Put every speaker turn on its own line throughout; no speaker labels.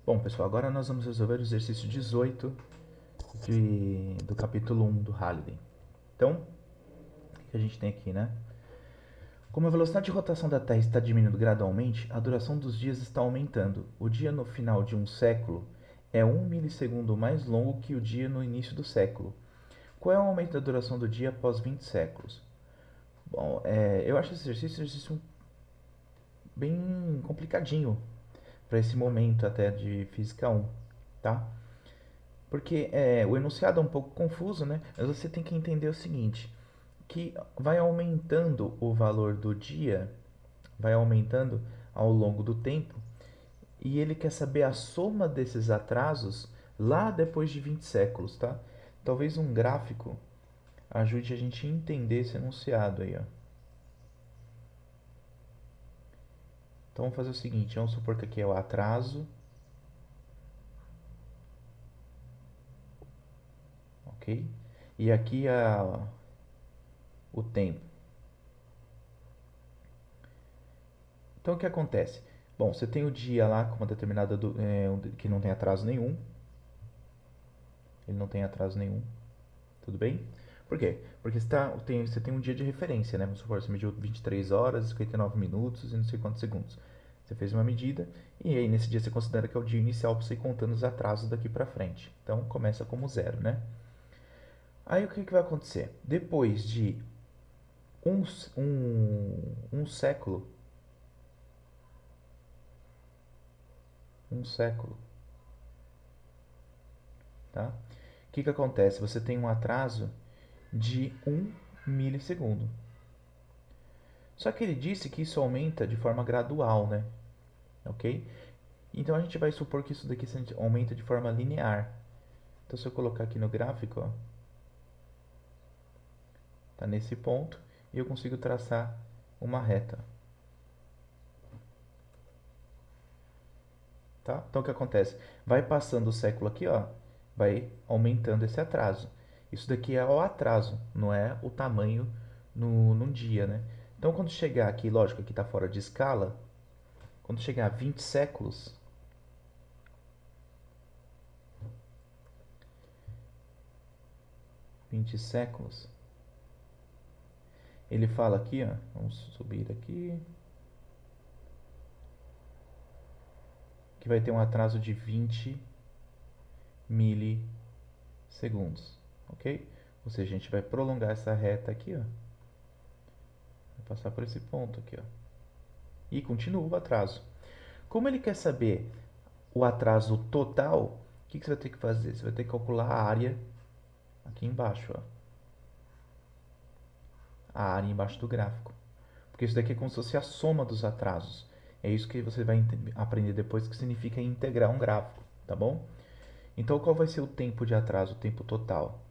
Bom, pessoal, agora nós vamos resolver o exercício 18 do capítulo 1 do Halliday. Então, o que a gente tem aqui, né? Como a velocidade de rotação da Terra está diminuindo gradualmente, a duração dos dias está aumentando. O dia no final de um século é 1 milissegundo mais longo que o dia no início do século. Qual é o aumento da duração do dia após 20 séculos? Bom, eu acho esse exercício bem complicadinho para esse momento até de Física 1, tá? Porque o enunciado é um pouco confuso, né? Mas você tem que entender o seguinte, que vai aumentando o valor do dia, vai aumentando ao longo do tempo, e ele quer saber a soma desses atrasos lá depois de 20 séculos, tá? Talvez um gráfico ajude a gente a entender esse enunciado aí, ó. Então vamos fazer o seguinte, vamos supor que aqui é o atraso, ok? E aqui é o tempo. Então o que acontece? Bom, você tem o dia lá com uma determinada que não tem atraso nenhum. Ele não tem atraso nenhum. Tudo bem? Por quê? Porque você tem um dia de referência, né? Vamos supor, você mediu 23 horas, 59 minutos e não sei quantos segundos. Você fez uma medida e aí nesse dia você considera que é o dia inicial para você ir contando os atrasos daqui para frente. Então começa como zero, né? Aí o que vai acontecer? Depois de um século, um século, tá? O que acontece? Você tem um atraso de 1 milissegundo. Só que ele disse que isso aumenta de forma gradual, né? Ok? Então a gente vai supor que isso daqui aumenta de forma linear. Então se eu colocar aqui no gráfico, ó, tá nesse ponto e eu consigo traçar uma reta. Tá? Então o que acontece? Vai passando o século aqui, ó, vai aumentando esse atraso. Isso daqui é o atraso, não é o tamanho num dia, né? Então quando chegar aqui, lógico, aqui está fora de escala, quando chegar a 20 séculos, 20 séculos, ele fala aqui, ó, vamos subir aqui, que vai ter um atraso de 20 milissegundos, ok? Ou seja, a gente vai prolongar essa reta aqui, ó, vai passar por esse ponto aqui, ó, e continua o atraso. Como ele quer saber o atraso total, o que você vai ter que fazer? Você vai ter que calcular a área aqui embaixo, ó, a área embaixo do gráfico, porque isso daqui é como se fosse a soma dos atrasos. É isso que você vai aprender depois, que significa integrar um gráfico, tá bom? Então, qual vai ser o tempo de atraso, o tempo total?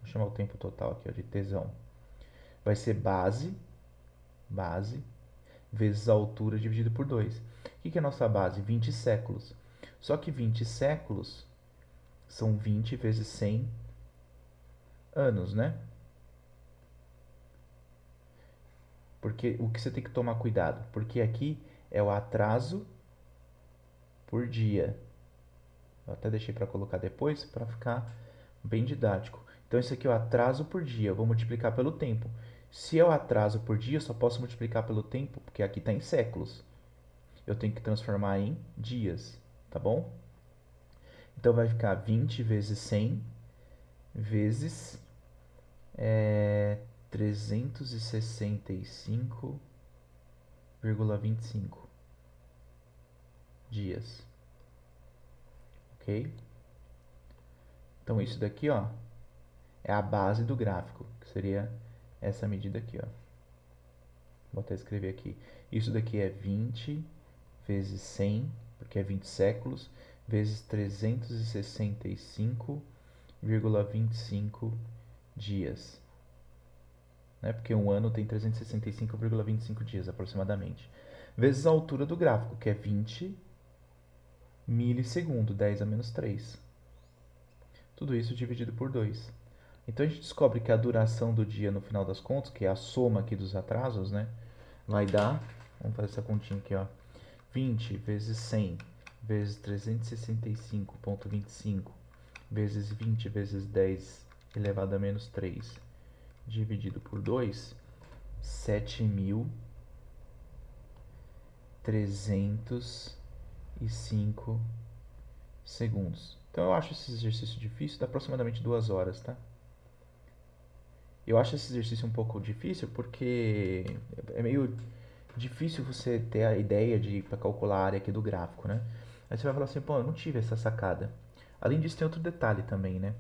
Vou chamar o tempo total aqui, ó, de tesão. Vai ser base vezes a altura dividido por 2. O que é a nossa base? 20 séculos. Só que 20 séculos são 20 vezes 100 anos, né? Porque o que você tem que tomar cuidado? Porque aqui é o atraso por dia. Eu até deixei para colocar depois para ficar bem didático. Então, isso aqui é o atraso por dia. Eu vou multiplicar pelo tempo. Se é o atraso por dia, eu só posso multiplicar pelo tempo, porque aqui está em séculos. Eu tenho que transformar em dias, tá bom? Então, vai ficar 20 vezes 100 vezes 365,25 dias, ok? Então, isso daqui, ó, é a base do gráfico, que seria essa medida aqui, ó. Vou até escrever aqui. Isso daqui é 20 vezes 100, porque é 20 séculos, vezes 365,25 dias. Né? Porque um ano tem 365,25 dias, aproximadamente. Vezes a altura do gráfico, que é 20 milissegundos, 10 a menos 3. Tudo isso dividido por 2. Então a gente descobre que a duração do dia, no final das contas, que é a soma aqui dos atrasos, né? Vai dar, vamos fazer essa continha aqui, ó, 20 vezes 100 vezes 365,25 vezes 20 vezes 10 elevado a menos 3 dividido por 2, 7.305 segundos. Então eu acho esse exercício difícil, dá aproximadamente 2 horas, tá? Eu acho esse exercício um pouco difícil porque é meio difícil você ter a ideia de para calcular a área aqui do gráfico, né? Aí você vai falar assim, pô, eu não tive essa sacada. Além disso, tem outro detalhe também, né?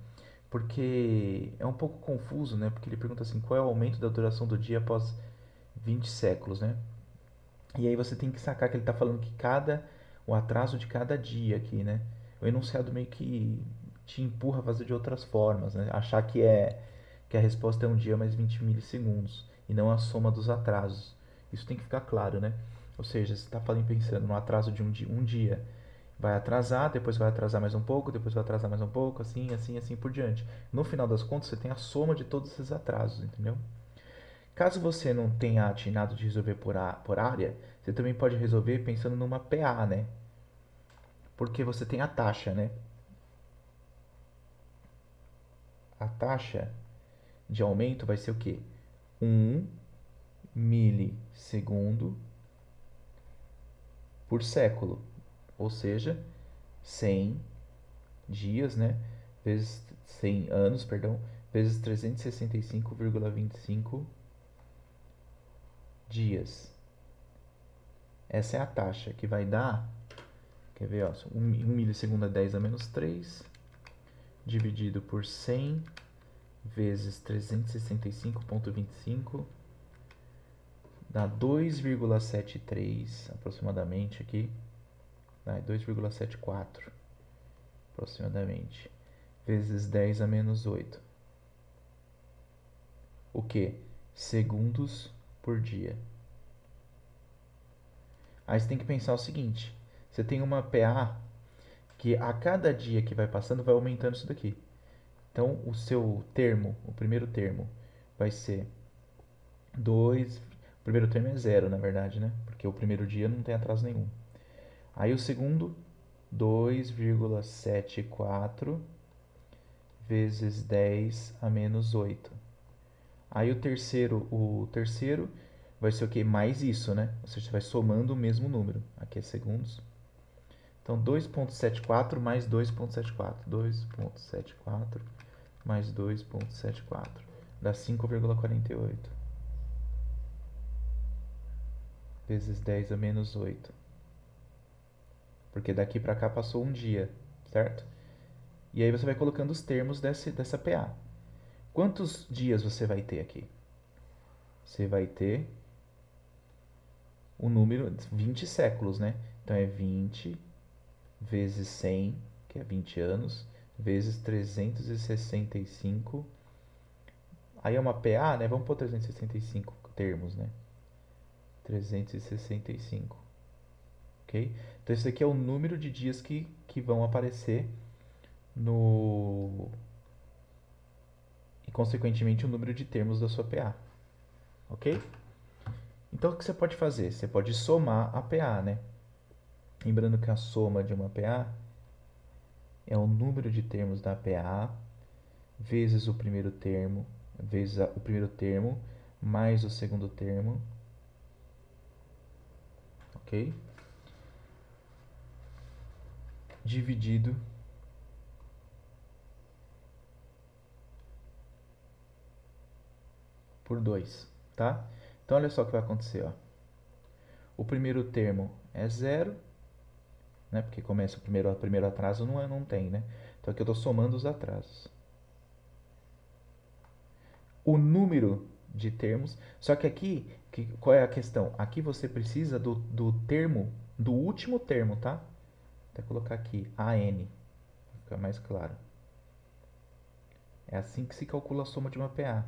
Porque é um pouco confuso, né? Porque ele pergunta assim, qual é o aumento da duração do dia após 20 séculos, né? E aí você tem que sacar que ele está falando que o atraso de cada dia aqui, né? O enunciado meio que te empurra a fazer de outras formas, né? Achar que a resposta é um dia mais 20 milissegundos e não a soma dos atrasos. Isso tem que ficar claro, né? Ou seja, você está pensando no atraso de um dia, vai atrasar, depois vai atrasar mais um pouco, depois vai atrasar mais um pouco, assim, assim, assim por diante. No final das contas, você tem a soma de todos esses atrasos, entendeu? Caso você não tenha atinado de resolver por área, você também pode resolver pensando numa PA, né? Porque você tem a taxa, né? A taxa de aumento vai ser o quê? 1 milissegundo por século. Ou seja, 100 dias, né? Vezes 100 anos, perdão, vezes 365,25 dias. Essa é a taxa que vai dar, quer ver, ó, 1 milissegundo é 10 a menos 3, dividido por 100 vezes 365,25 dá 2,73 aproximadamente aqui, dá 2,74 aproximadamente, vezes 10 a menos 8. O que? Segundos por dia. Aí você tem que pensar o seguinte, você tem uma PA que a cada dia que vai passando vai aumentando isso daqui. Então, o seu termo, o primeiro termo, vai ser 2. O primeiro termo é 0, na verdade, né? Porque o primeiro dia não tem atraso nenhum. Aí o segundo, 2,74 vezes 10 a menos 8. Aí o terceiro vai ser o que? Mais isso, né? Ou seja, você vai somando o mesmo número. Aqui é segundos. Então, 2,74 mais 2,74. 2,74 mais 2,74 dá 5,48 vezes 10 a menos 8. Porque daqui para cá passou um dia, certo? E aí você vai colocando os termos dessa PA. Quantos dias você vai ter aqui? Você vai ter o número 20 séculos, né? Então é 20 vezes 100, que é 20 anos, vezes 365. Aí é uma PA, né? Vamos pôr 365 termos, né? 365. Ok? Então esse aqui é o número de dias que vão aparecer no... E consequentemente o número de termos da sua PA. Ok? Então o que você pode fazer? Você pode somar a PA, né? Lembrando que a soma de uma PA é o número de termos da PA vezes o primeiro termo, vezes o primeiro termo mais o segundo termo, ok? Dividido por 2, tá? Então olha só o que vai acontecer, ó. O primeiro termo é 0, né? Porque começa o primeiro atraso não tem, né? Então aqui eu estou somando os atrasos. O número de termos, só que aqui, qual é a questão? Aqui você precisa do termo, do último termo, tá? Vou até colocar aqui, AN, para ficar mais claro. É assim que se calcula a soma de uma PA.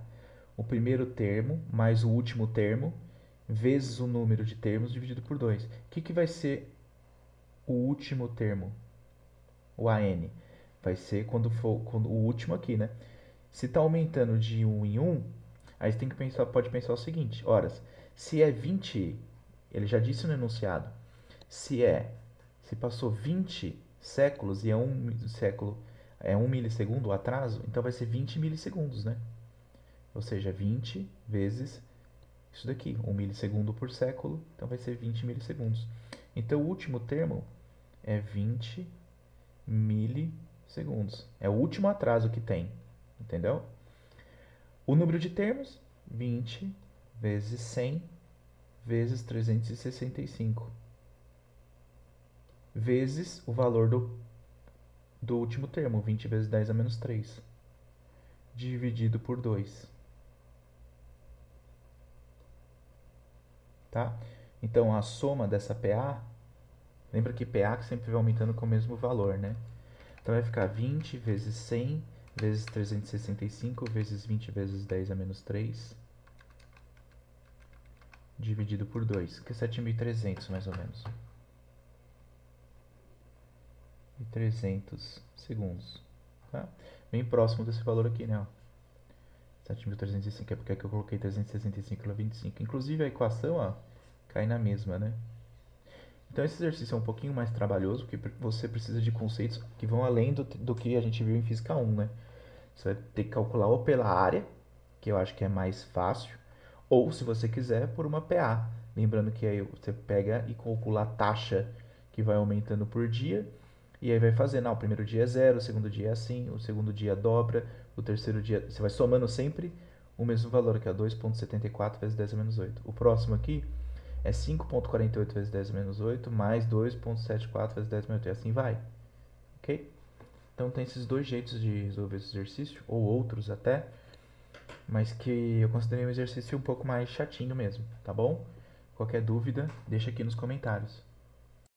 O primeiro termo mais o último termo vezes o número de termos dividido por 2. O que vai ser o último termo? O AN. Vai ser quando o último aqui, né? Se está aumentando de 1 em 1, aí você pode pensar o seguinte, horas, se é 20, ele já disse no enunciado, se é Se passou 20 séculos e é um século, é 1 milissegundo o atraso, então vai ser 20 milissegundos, né? Ou seja, 20 vezes isso daqui, 1 milissegundo por século, então vai ser 20 milissegundos. Então o último termo é 20 milissegundos. É o último atraso que tem, entendeu? O número de termos, 20 vezes 100 vezes 365. Vezes o valor do último termo, 20 vezes 10 a menos 3. Dividido por 2. Tá? Então a soma dessa PA, lembra que PA que sempre vai aumentando com o mesmo valor, né? Então vai ficar 20 vezes 100 vezes 365 vezes 20 vezes 10 a menos 3 dividido por 2, que é 7.300 mais ou menos. E 300 segundos. Tá? Bem próximo desse valor aqui, né? 7.305 é porque aqui eu coloquei 365,25. Inclusive a equação, ó, cai na mesma, né? Então esse exercício é um pouquinho mais trabalhoso, porque você precisa de conceitos que vão além do que a gente viu em Física 1, né? Você vai ter que calcular ou pela área, que eu acho que é mais fácil, ou se você quiser, por uma PA. Lembrando que aí você pega e calcula a taxa que vai aumentando por dia, e aí vai fazendo, o primeiro dia é 0, o segundo dia é assim, o segundo dia dobra, o terceiro dia, você vai somando sempre o mesmo valor, que é 2,74 vezes 10 a menos 8. O próximo aqui é 5,48 vezes 10 a menos 8, mais 2,74 vezes 10 a menos 8, e assim vai, ok? Então tem esses dois jeitos de resolver esse exercício, ou outros até, mas que eu considerei um exercício um pouco mais chatinho mesmo, tá bom? Qualquer dúvida, deixa aqui nos comentários.